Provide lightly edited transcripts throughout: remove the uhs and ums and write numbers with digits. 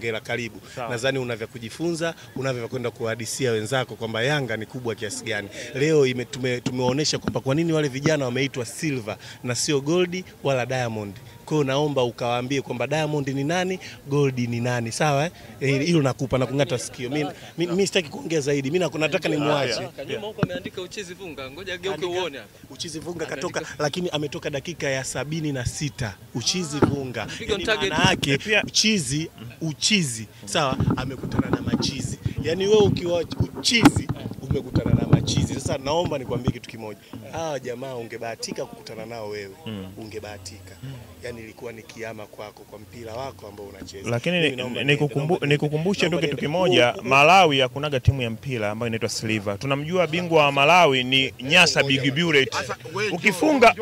hongera, karibu. Nadhani unavya kujifunza, unavya kwenda kuhadisia wenzako kwamba Yanga ni kubwa kiasi gani. Leo tumeonyesha kwamba kwa nini wale vijana wameitwa Silver na sio Gold wala Diamond. Kwa naomba ukawaambie kwamba Diamond ni nani, Gold ni nani, sawa hilo nakupa na kungata sikio. Mimi sitaki kuongea zaidi. Mimi nataka nimwache. Kanyuma huko ameandika Uchizi Vunga. Ngoja geuke uone hapa. Uchizi Vunga katoka, lakini ametoka dakika ya 76. Uchizi Vunga. Maana yake uchizi, sawa, amekutana na machizi. Yaani wewe ukiwa uchizi umekutana na machizi. Sasa naomba nikwambie kitu kimoja. Hawa jamaa ungebahatika kukutana nao wewe. Ungebahatika. Yaani ilikuwa ni kiama kwako kwa mpira wako ambao unacheza. Lakini nikukumbushe tu kitu kimoja, Malawi hakunaga timu ya mpira ambayo inaitwa Silver. Tunamjua bingwa wa Malawi ni Nyasa Big Bullet.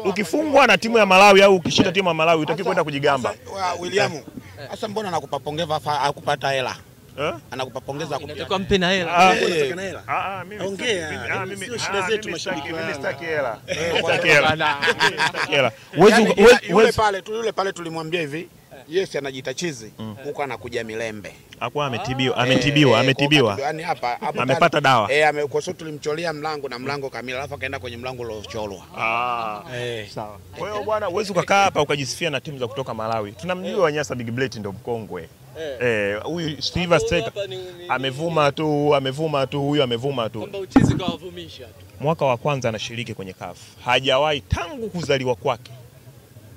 Ukifungwa na timu ya Malawi au ukishinda timu ya Malawi utaki kwenda kujigamba. William, sasa mbona anakupa pongeza akupata hela? Anakupa pongeza kwa mpena hela. Unataka na hela? Ongea. Mimi sio shida zetu mashabiki. Mimi sitaki hela. Sitaki hela. Yule pale tulimwambia hivi, yes anajiita chizi, huko anakuja Milembe. Hakuwa ametibiwa. Yaani hapa amepata dawa. Kwa sababu tulimcholea mlango na mlango kamili, alafu akaenda kwenye mlango uliocholwa. Sawa. Kwa hiyo bwana, uweze ukakaa hapa ukajisifia na timu za kutoka Malawi. Tunamjua Nyasa Big Bullet ndio mkongwe. Huyu Silver Striker amevuma tu, huyu amevuma tu. Kwamba Uchizi kawavumisha tu. Mwaka wa kwanza anashiriki kwenye CAF. Hajawahi tangu kuzaliwa kwake.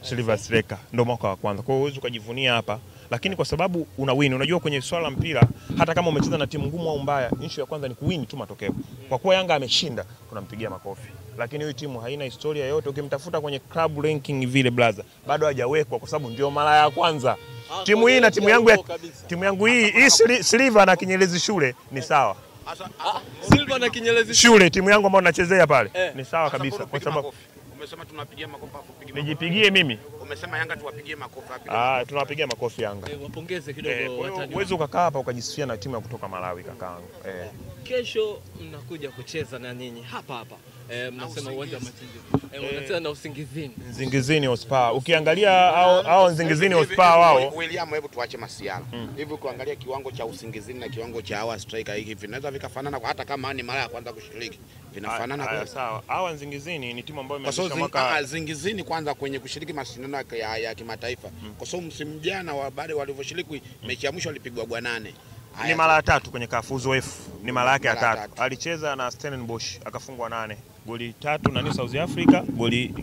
Silver Striker ndio mwaka wa kwanza. Kwa hiyo huwezi ukajivunia hapa, lakini kwa sababu una win, unajua kwenye swala la mpira hata kama umecheza na timu ngumu au mbaya, issue ya kwanza ni kuwin tu matokeo. Kwa kuwa Yanga ameshinda, tunampigia makofi. Lakini hiyo timu haina historia yote, ukimtafuta kwenye club ranking vile blaza, bado hajawekwa kwa sababu ndio mara ya kwanza. Timu hii na timu yangu hii Silver na Kinyerezi Shule ni sawa. Silver na Kinyerezi Shule timu yangu ambayo nachezea pale ni sawa kabisa kwa sababu umesema tunapigia makofi hapo. Nijipigie mimi. Umesema Yanga tuwapigie makofi hapo. Tunawapigia makofi Yanga. Wapongeze kidogo watani. Uwezo ukakaa hapa ukajisifia na timu ya kutoka Malawi kakaangu. Kesho mnakuja kucheza na nyinyi hapa. Mnasema uwanja wa Machinjio. Wanacheza na Usingizini. Usingizini Hotspur. Ukiangalia hao Usingizini Hotspur wao. William, hebu tuache masiala. Hivi kuangalia kiwango cha Usingizini na kiwango cha hawa striker hiki vinaweza vikafanana hata kama ni mara ya kwanza kushiriki. Vinafanana kwa sawa. Hawa Usingizini ni timu ambayo imeanzisha mwaka Usingizini kwanza kwenye kushiriki mashindano ya kimataifa. Kwa sababu msimu jana baada walivyoshiriki mechi ya mwisho walipigwa gwa 8. Ni mara ya 3 kwenye CAF uzoefu. Ni mara yake ya 3. Alicheza na Stellenbosch akafungwa 8. Goli 3 na ni South Africa, goli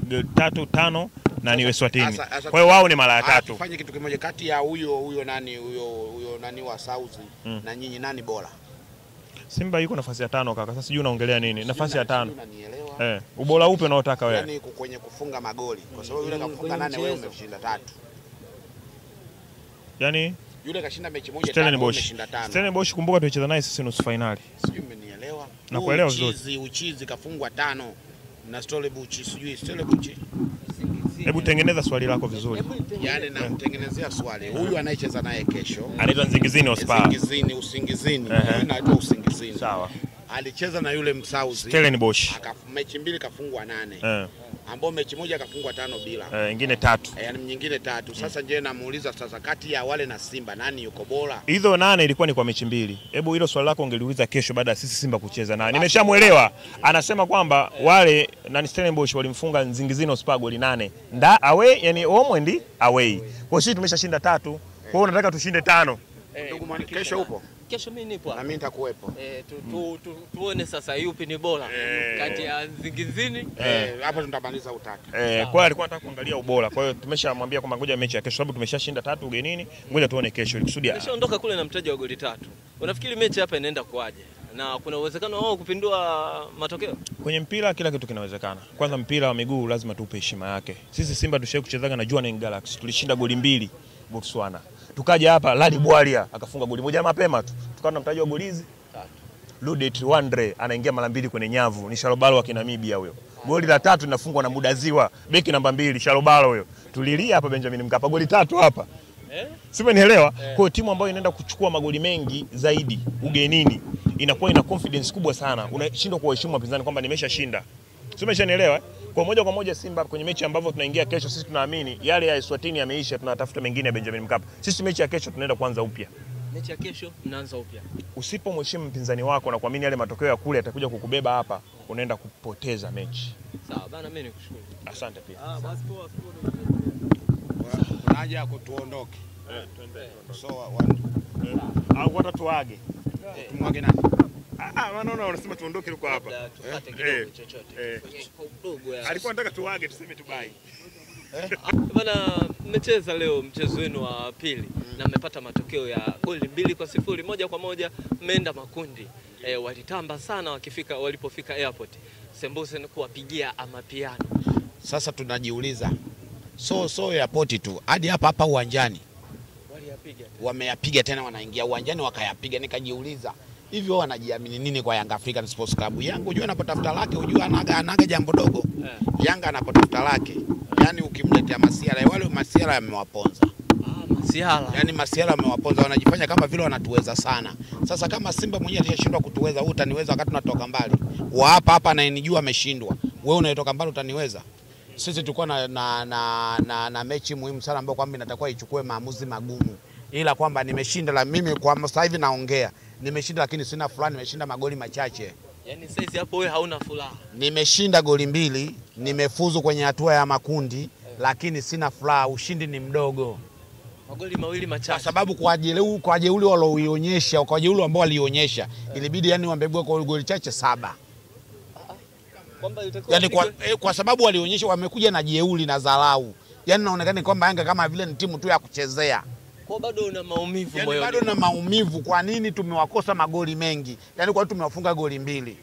3-5 na ni Eswatini. Kwa hiyo wao ni mara ya 3. Tufanye kitu kimoja kati ya huyo nani wa South na nyinyi nani bora? Simba yuko nafasi ya 5 kaka. Sasa sijui unaongelea nini? Nafasi ya 5. Ubora upi unaotaka wewe? Yaani kwenye kufunga magoli. Kwa sababu yule kafunga 8 wewe umeshinda 3. Yaani yule kashinda mechi moja umeshinda 5. Stellenbosch kumbuka tulicheza naye sisi nusu finali. Sijui umenielewa. Nakuelewa vizuri. Uchizi kafungwa 5 na Stellenbosch sijui Stellenbosch. Hebu tengeneza swali lako vizuri. Yaani namtengenezea swali. Huyu anayecheza naye kesho anaitwa Usingizini Hotspur. Usingizini. Anaitwa Usingizini. Sawa. Alicheza na yule Msauzi Stellenbosch. Mechi 2 kafungwa 8. Ambao mechi moja kafungwa 5 bila. Nyingine 3. Yaani nyingine 3. Sasa je, namuuliza sasa kati ya wale na Simba nani yuko bora? Hizo 8 ilikuwa ni kwa mechi 2. Hebu hilo swali lako ungeliuliza kesho baada ya sisi Simba kucheza na. Nimeshamuelewa. Anasema kwamba wale na Stellenbosch walimfunga Usingizini Hotspur goli 8. Away, yani home and away. Kwa sisi tumeshashinda 3. Kwa hiyo unataka tushinde 5. Ndugu Mani, kesho upo? Kesho mimi nipo hapa. Na mimi nitakuwepo. Tuone sasa yupi ni bora kati ya Usingizini. Hapa tutamaliza utatu. Kwa hiyo alikuwa anataka kuangalia ubora. Kwa hiyo tumeshamwambia kwamba ngoja mechi ya kesho sababu tumeshashinda 3 ugenini. Ngoja tuone kesho ili kusudi. Keshaondoka kule na mtaji wa goli 3. Unafikiri mechi hapa inaenda kuaje? Na kuna uwezekano wao kupindua matokeo? Kwenye mpira kila kitu kinawezekana. Kwanza mpira wa miguu lazima tupe heshima yake. Sisi Simba tushawahi kuchezaga na Jwaneng Galaxy. Tulishinda goli 2 Botswana. Tukaja hapa Ladi Bwalia akafunga goli 1 mapema tu. Tukawa tunamtaji wa goli hizi 3. Ludet Wandre anaingia mara 2 kwenye nyavu. Ni Shalobalo wa Kinamibia huyo. Goli la 3 linafungwa na Mudaziwa, beki namba 2 Shalobalo huyo. Tulilia hapa Benjamin Mkapa goli 3 hapa. Sima nielewa. Kwa timu ambayo inaenda kuchukua magoli mengi zaidi ugenini inakuwa ina confidence kubwa sana. Unashindwa kuwaheshimu wapinzani kwamba nimeshashinda. Sio, umeshanielewa? Kwa moja kwa moja Simba kwenye mechi ambavyo tunaingia kesho, sisi tunaamini yale ya Eswatini yameisha, tunatafuta mengine ya Benjamin Mkapa. Sisi mechi ya kesho tunaenda kuanza upya. Mechi ya kesho mnaanza upya. Usipomheshimu mpinzani wako na kuamini yale matokeo ya kule yatakuja kukubeba hapa, unaenda kupoteza mechi. Sawa bana, mimi nikushukuru. Asante pia. Basi poa. Kuna haja ya kutuondoke. Twende. So Au hata tuage. tumwage nani? Wanaona wanasema tuondoke huko hapa. Tupate kidogo chochote. Kwa udogo ya. Alikuwa anataka tuage tuseme tubai. Bana, mmecheza leo mchezo wenu wa pili na mmepata matokeo ya goli 2-0 moja kwa moja, mmeenda makundi. Walitamba sana walipofika airport. Sembuse kuwapigia amapiano. Sasa tunajiuliza so airport tu hadi hapa uwanjani wameyapiga tena, wanaingia uwanjani wakayapiga. Nikajiuliza hivi wao wanajiamini nini kwa Yanga African Sports Club? Yanga unajua anapotafuta lake, unajua anaga jambo dogo. Yanga anapotafuta lake, yani ukimletea Masiala, wale Masiala yamewaponza. Masiala. Yani Masiala yamewaponza, wanajifanya kama vile wanatuweza sana. Sasa kama Simba mwenyewe alishashindwa kutuweza, wewe utaniweza wakati tunatoka mbali. Wa hapa anayenijua ameshindwa. Wewe unayetoka mbali utaniweza? Sisi tulikuwa na mechi muhimu sana ambayo kwamba inatakiwa ichukue maamuzi magumu. Ila kwamba nimeshinda, la mimi kwa sasa hivi naongea, nimeshinda lakini sina furaha, nimeshinda magoli machache. Yaani sasa hapo wewe hauna furaha. Nimeshinda goli 2, nimefuzu kwenye hatua ya makundi, lakini sina furaha, ushindi ni mdogo. Magoli 2 machache. Kwa sababu kwa jeuli walioionyesha, kwa jeuli ambao walionyesha, ilibidi yani wambegwe kwa goli chache 7. Yani kwa sababu walionyesha wamekuja na jeuli na dharau. Yani naonekana kwamba Yanga kama vile ni timu tu ya kuchezea. Kwa bado una maumivu moyoni. Bado na maumivu. Kwa nini tumewakosa magoli mengi? Yani kwa nini tumewafunga goli 2?